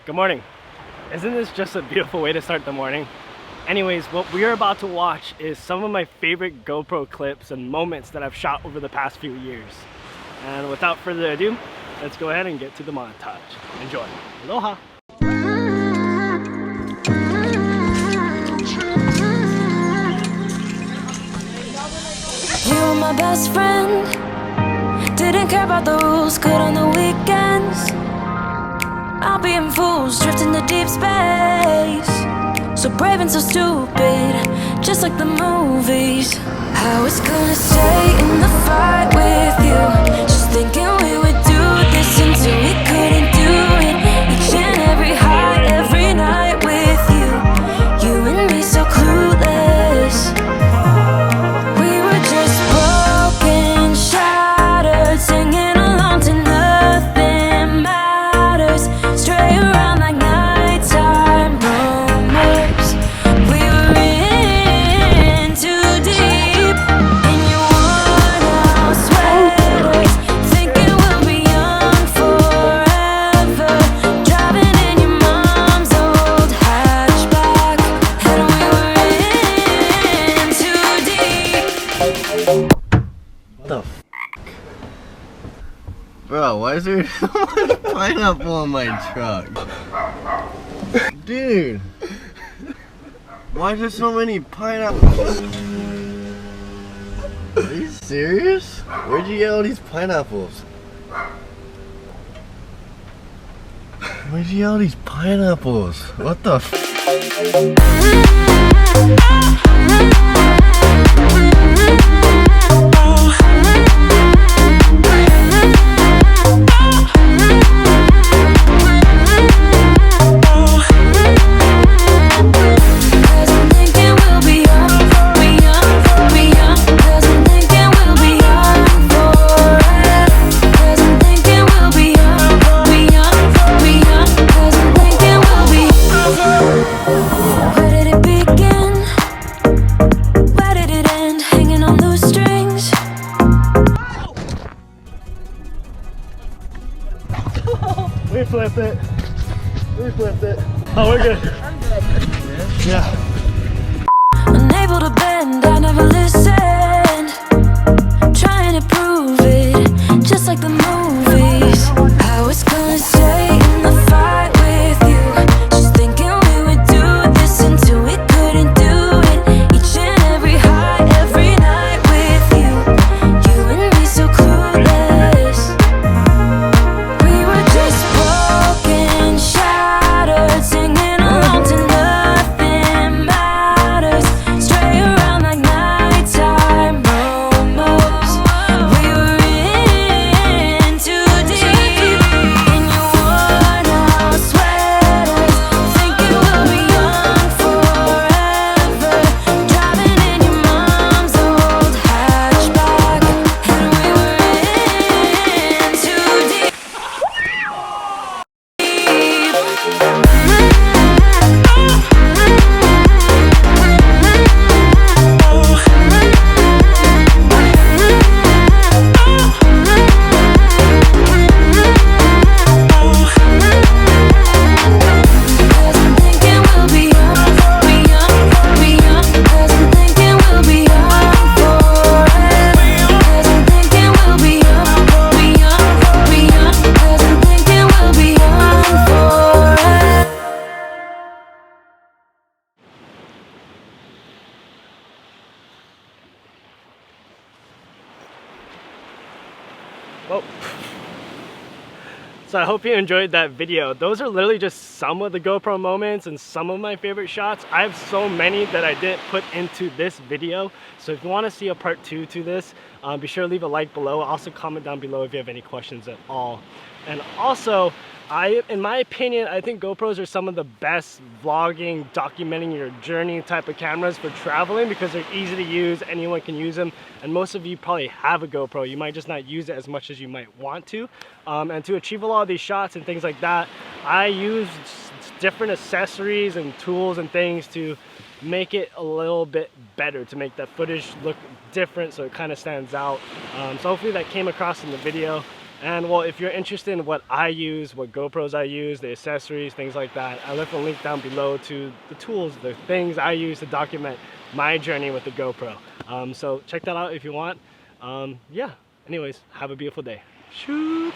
Good morning. Isn't this just a beautiful way to start the morning? Anyways, what we're about to watch is some of my favorite GoPro clips and moments that I've shot over the past few years. And without further ado, let's go ahead and get to the montage. Enjoy. Aloha! You were my best friend. Didn't care about the rules, good on the weekends. I'll be in fools, drifting to deep space. So brave and so stupid, just like the movies. I was gonna stay in the fight with you, just thinking we would do this until we couldn't do it. Each and every high, every night with you. You and me so clueless. We were just broken, shattered, singing along to nothing matters. Stray around like nighttime rumors. We were in too deep in your worn-out sweaters, thinking we'll be young forever. Driving in your mom's old hatchback, and we were in too deep. What the f? Bro, why is there so much pineapple in my truck? Dude! Why is there so many pineapples? Are you serious? Where'd you get all these pineapples? Where'd you get all these pineapples? What the f? We flipped it. We flipped it. Oh, we're good. I'm good. Yeah. Unable to bend, I never listened. Trying to prove it, just like the movies. I was gonna stay in the fight with you, just thinking we would do this until we couldn't do it. Each and every high, every night with you. You and me so clueless. We were just broken, shattered, singing along to nothing matters. Stray around like nighttime rumors. We were in too deep in your worn-out sweaters, thinking we'll be young forever. Driving in your mom's old hatchback, and we were in too deep. Well, so I hope you enjoyed that video. Those are literally just some of the GoPro moments and some of my favorite shots. I have so many that I didn't put into this video. So if you want to see a part 2 to this, be sure to leave a like below. Also comment down below if you have any questions at all. And also, in my opinion, I think GoPros are some of the best vlogging, documenting your journey type of cameras for traveling, because they're easy to use, anyone can use them, and most of you probably have a GoPro. You might just not use it as much as you might want to. And to achieve a lot of these shots and things like that, I use different accessories and tools and things to make it a little bit better, to make that footage look different so it kind of stands out. So hopefully that came across in the video. And well, if you're interested in what I use, what GoPros I use, the accessories, things like that, I left a link down below to the tools, the things I use to document my journey with the GoPro. So check that out if you want. Yeah, anyways, have a beautiful day. Shoot!